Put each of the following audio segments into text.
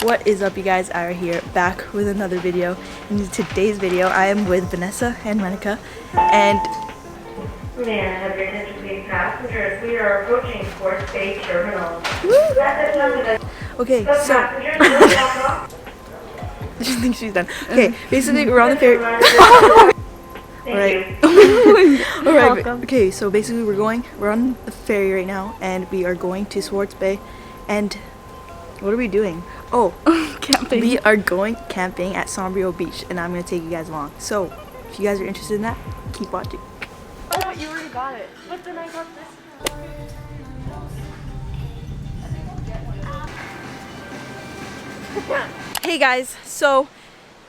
What is up, you guys? Ira here, back with another video. In today's video, I am with Vanessa and Renica, and May I have your attention, please, passengers? We are approaching Fourth Bay Terminal. okay, so I just think she's done. Okay, basically we're on the ferry. Alright. Alright. Okay, so basically we're on the ferry right now, and we are going to Swartz Bay. And what are we doing? Oh, camping. We are going camping at Sombrio Beach, and I'm gonna take you guys along. So, if you guys are interested in that, keep watching. Oh, you already got it. But then I got this. Hey guys, so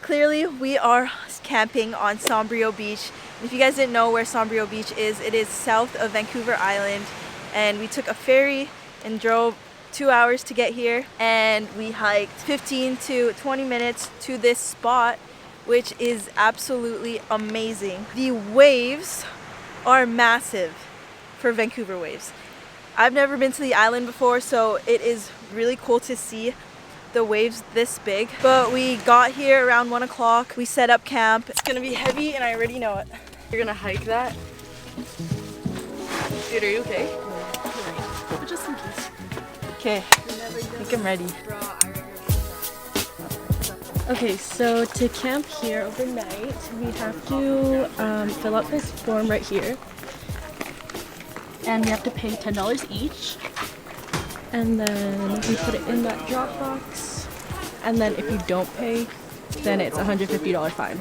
clearly we are camping on Sombrio Beach. If you guys didn't know where Sombrio Beach is, it is south of Vancouver Island, and we took a ferry and drove 2 hours to get here, and we hiked 15 to 20 minutes to this spot, which is absolutely amazing. The waves are massive for Vancouver waves. I've never been to the island before, so it is really cool to see the waves this big. But we got here around 1 o'clock. We set up camp. It's gonna be heavy, and I already know it. You're gonna hike that? Dude, are you okay? But just in case. Okay, I think I'm ready. Okay, so to camp here overnight, we have to fill out this form right here. And we have to pay $10 each. And then we put it in that drop box. And then if you don't pay, then it's a $150 fine.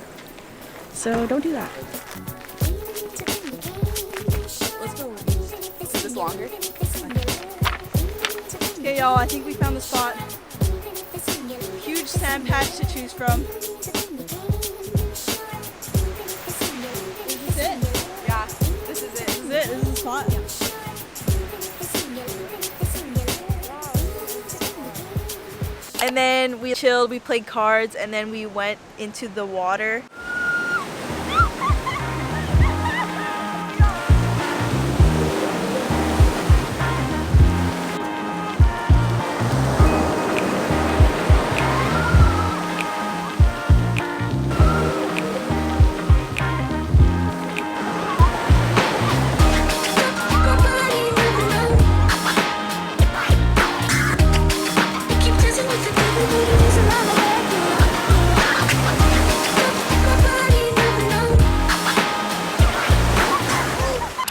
So don't do that. Let's go. Is this longer? Okay, y'all, I think we found the spot. Huge sand patch to choose from. Is this it? Yeah, this is it. This is it? This is the spot? Yeah. And then we chilled, we played cards, and then we went into the water.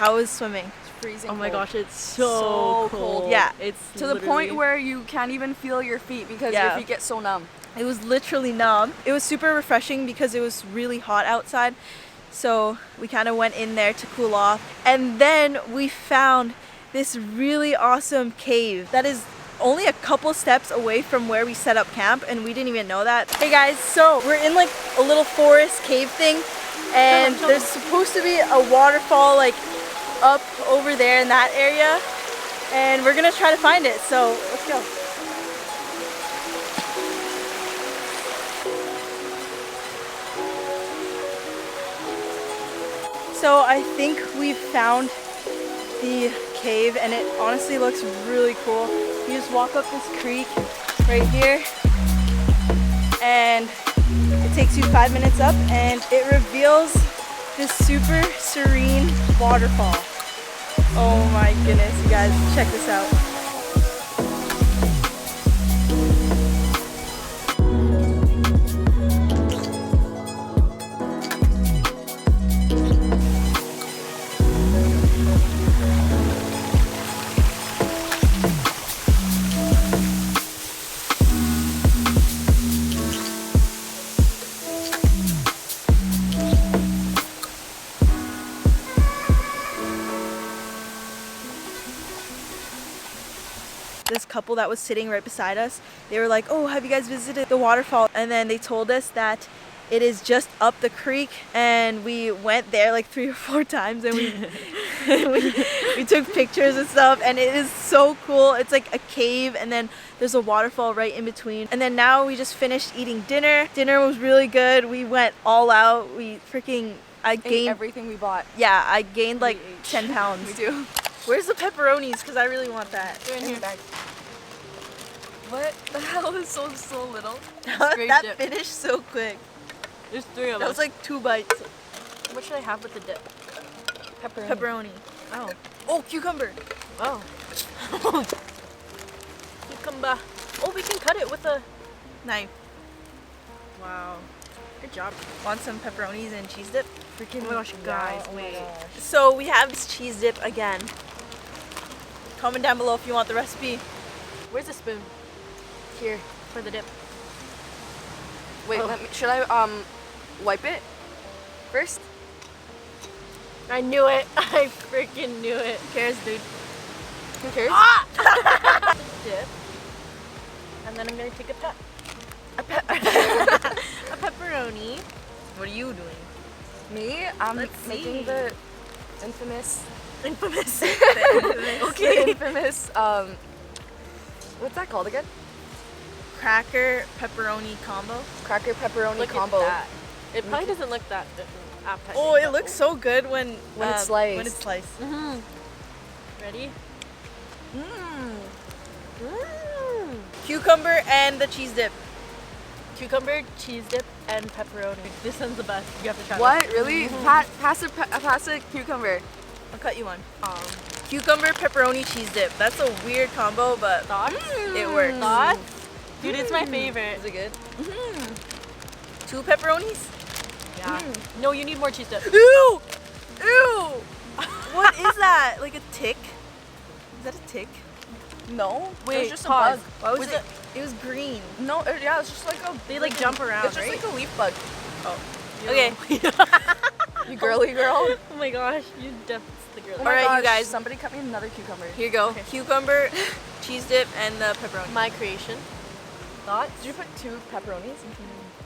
How was swimming? It's freezing. Oh my cold. gosh, it's so cold. Yeah, it's to the point where you can't even feel your feet because your feet get so numb. It was literally numb. It was super refreshing because it was really hot outside. So we kind of went in there to cool off. And then we found this really awesome cave that is only a couple steps away from where we set up camp, and we didn't even know that. Hey guys, so we're in like a little forest cave thing, and there's supposed to be a waterfall like up over there in that area, and we're gonna try to find it, so let's go. So I think we've found the cave, and it honestly looks really cool. You just walk up this creek right here, and it takes you 5 minutes up, and it reveals this super serene waterfall. Oh my goodness, you guys, check this out. This couple that was sitting right beside us, they were like, oh, have you guys visited the waterfall? And then they told us that it is just up the creek, and we went there like 3 or 4 times, and we took pictures and stuff, and it is so cool. It's like a cave, and then there's a waterfall right in between. And then now we just finished eating dinner. Dinner was really good. We went all out. I gained everything we bought. Yeah, I gained like 10 pounds. We do. Where's the pepperonis? Because I really want that. They're in here. What the hell is so little? That finished so quick. There's 3 of That us. was like 2 bites. What should I have with the dip? Pepperoni. Pepperoni. Oh. Oh, cucumber. Oh. Cucumber. Oh, we can cut it with a Knife. Wow. Good job. Want some pepperonis and cheese dip? Freaking oh my gosh, guys, Oh my wait. gosh. So we have this cheese dip again. Comment down below if you want the recipe. Where's the spoon? Here for the dip. Wait, Oh. should I wipe it first? I knew it. I freaking knew it. Who cares, dude? Who cares? Dip. And then I'm gonna take a pepperoni. What are you doing? Me? I'm Let's see. making the infamous Infamous. the infamous what's that called again? Cracker pepperoni combo. Cracker pepperoni Look combo. at that. It probably doesn't look that appetizing. Oh, it looks so good when When it's sliced. When it's sliced. Mm-hmm. Ready? Mm. Mm. Cucumber and the cheese dip. Cucumber, cheese dip, and pepperoni. This one's the best. You have to try What? Really? Pass a cucumber. I'll cut you one. Cucumber pepperoni cheese dip. That's a weird combo, but Thoughts? it works. Thoughts? Dude, it's my favorite. Is it good? 2 pepperonis? Yeah. No, you need more cheese dip. Ew! Ew! What is that? Like a tick? Is that a tick? No. Wait, it was just pause. a bug. Why was Was it? It was green. No, yeah, it's just like a. They like jump around, It's just right? like a leaf bug. Okay. You girly girl. Oh my gosh, you that's the girl. Oh my Alright, you gosh, guys. Somebody cut me another cucumber. Here you go. Okay. Cucumber, cheese dip, and the pepperoni. My creation. Thoughts? Did you put 2 pepperonis?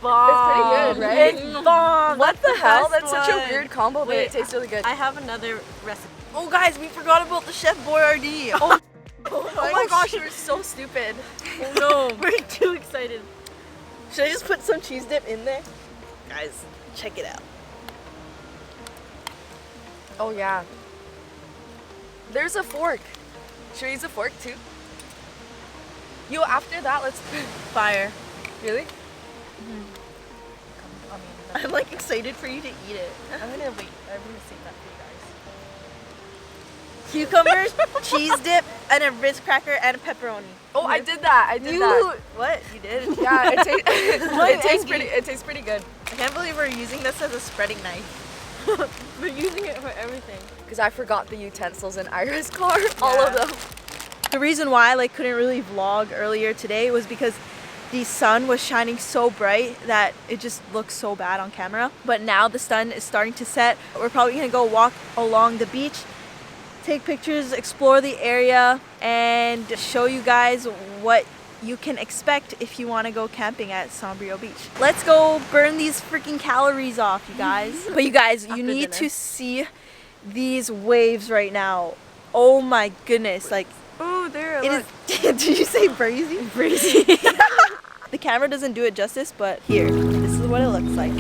Bomb. pretty good, right? It's bomb. What the hell? best That's such a one. weird combo, but Wait, it tastes really good. I have another recipe. Oh, guys, we forgot about the Chef Boyardee. Oh, Oh my gosh, you were so stupid. oh no. We're too excited. Should I just put some cheese dip in there? Guys, check it out. Oh yeah. There's a fork. Should we use a fork too? Yo, after that, let's. Fire. Really? I'm like excited for you to eat it. I'm gonna wait. I'm gonna save that for Cucumbers, cheese dip, and a Ritz cracker and a pepperoni. Oh, I did that. I did that. What? You did? Yeah, it, Like it tastes Angie. pretty. It tastes pretty good. I can't believe we're using this as a spreading knife. you guys. We're using it for everything. Because I forgot the utensils in Ira's car. All of them. The reason why I couldn't really vlog earlier today was because the sun was shining so bright that it just looked so bad on camera. But now the sun is starting to set. We're probably gonna go walk along the beach, take pictures, explore the area, and show you guys what you can expect if you want to go camping at Sombrio Beach. Let's go burn these freaking calories off, you guys. But you guys, you After need dinner. to see these waves right now. Oh my goodness, like Oh, there. it is. Did you say brazy? Brazy. The camera doesn't do it justice, but here, this is what it looks like.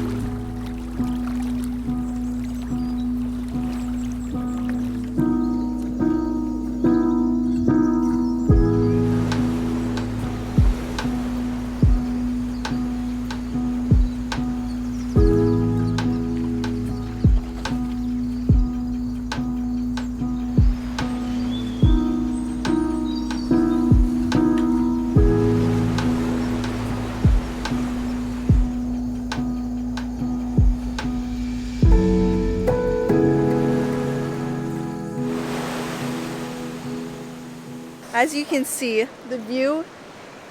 As you can see, the view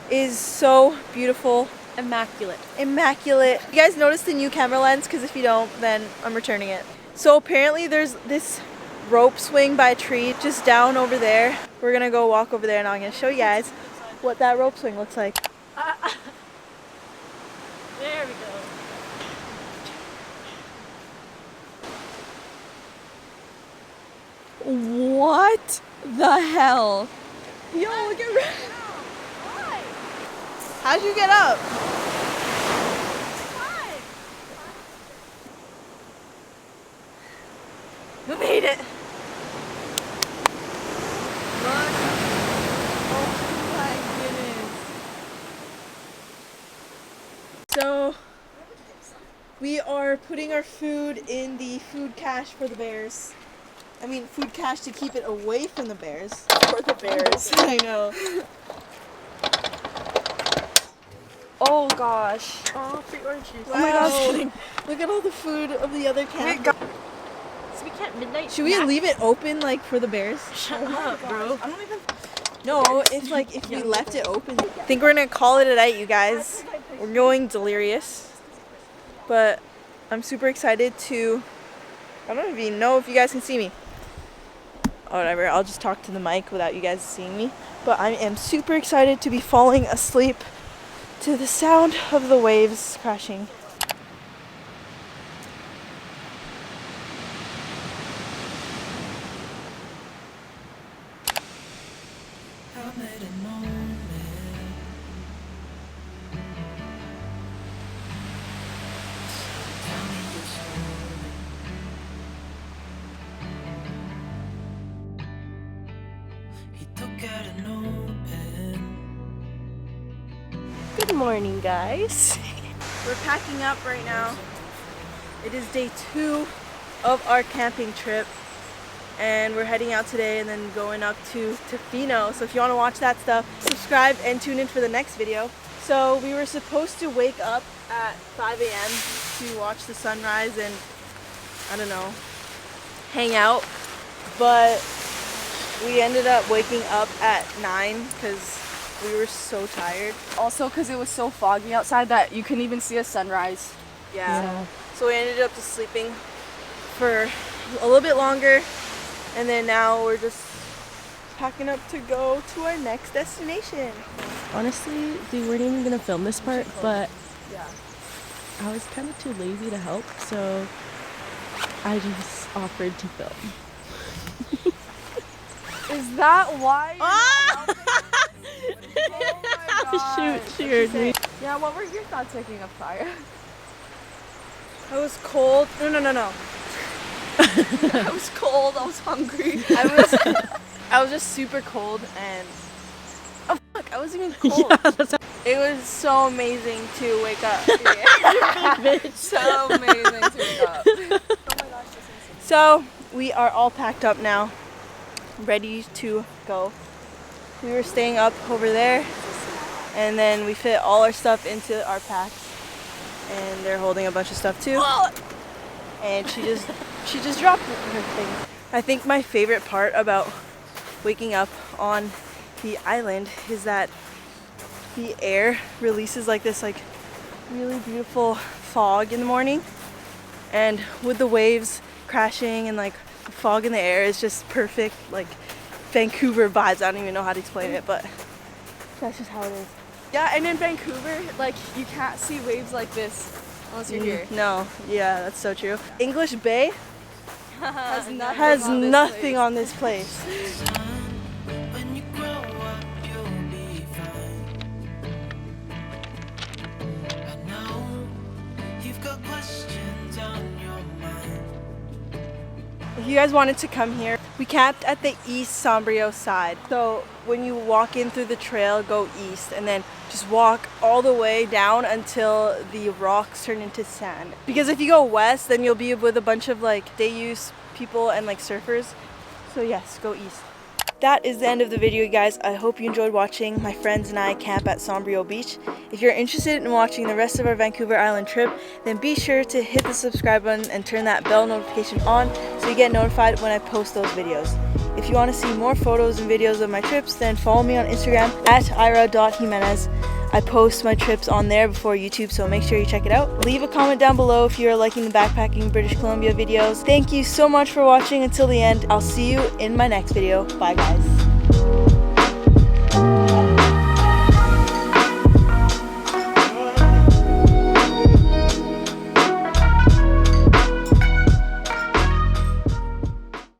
is so beautiful, Immaculate. immaculate. You guys notice the new camera lens? Because if you don't, then I'm returning it. So apparently there's this rope swing by a tree just down over there. We're gonna go walk over there and I'm gonna show you guys what that rope swing looks like. There we go. What the hell? Yo, look at Red. How'd you get up? We made it. Look. Oh my goodness. So we are putting our food in the food cache for the bears. I mean, food cache to keep it away from the bears. For the bears. I know. Oh gosh. Oh, free orange juice. Wow. Oh my gosh. Look at all the food of the other camp. So we can't midnight. Should we leave it open like for the bears? Shut up, bro. I don't even. No, it's like if we left it open. I think we're gonna call it a night, you guys. We're going delirious. But I'm super excited to. I don't even know if you guys can see me. Whatever, I'll just talk to the mic without you guys seeing me. But I am super excited to be falling asleep to the sound of the waves crashing. Good morning, guys. We're packing up right now. It is day 2 of our camping trip. And we're heading out today and then going up to Tofino. So if you want to watch that stuff, subscribe and tune in for the next video. So we were supposed to wake up at 5 a.m. to watch the sunrise and, I don't know, hang out. But we ended up waking up at 9 because we were so tired. Also because it was so foggy outside that you couldn't even see a sunrise. Yeah. So we ended up just sleeping for a little bit longer. And then now we're just packing up to go to our next destination. Honestly, we weren't even gonna film this part, but Yeah. I was kind of too lazy to help, so I just offered to film. Is that why? Ah! Oh my god. Shoot, she heard me. Yeah, what were your thoughts making a fire? I was cold. No. I was cold, I was hungry. I was just super cold and oh fuck, I wasn't even cold. Yeah, It was so amazing to wake up. So amazing to wake up. So we are all packed up now, ready to go. We were staying up over there and then we fit all our stuff into our packs and they're holding a bunch of stuff too. And she just dropped her thing. I think my favorite part about waking up on the island is that the air releases like this like really beautiful fog in the morning, and with the waves crashing and like the fog in the air is just perfect, like Vancouver vibes. I don't even know how to explain it, but that's just how it is. Yeah, and in Vancouver, like you can't see waves like this unless you're here. No, yeah, that's so true. English Bay Has nothing, has on this nothing place. on this place. When you grow up, you'll be fine. I know you've got questions on your mind. If you guys wanted to come here, we camped at the East Sombrio side. So when you walk in through the trail, go east and then just walk all the way down until the rocks turn into sand. Because if you go west, then you'll be with a bunch of like day use people and like surfers. So yes, go east. That is the end of the video, guys. I hope you enjoyed watching my friends and I camp at Sombrio Beach. If you're interested in watching the rest of our Vancouver Island trip, then be sure to hit the subscribe button and turn that bell notification on so you get notified when I post those videos. If you want to see more photos and videos of my trips, then follow me on Instagram at ira.jimenez. I post my trips on there before YouTube, so make sure you check it out. Leave a comment down below if you're liking the backpacking British Columbia videos. Thank you so much for watching until the end. I'll see you in my next video. Bye guys.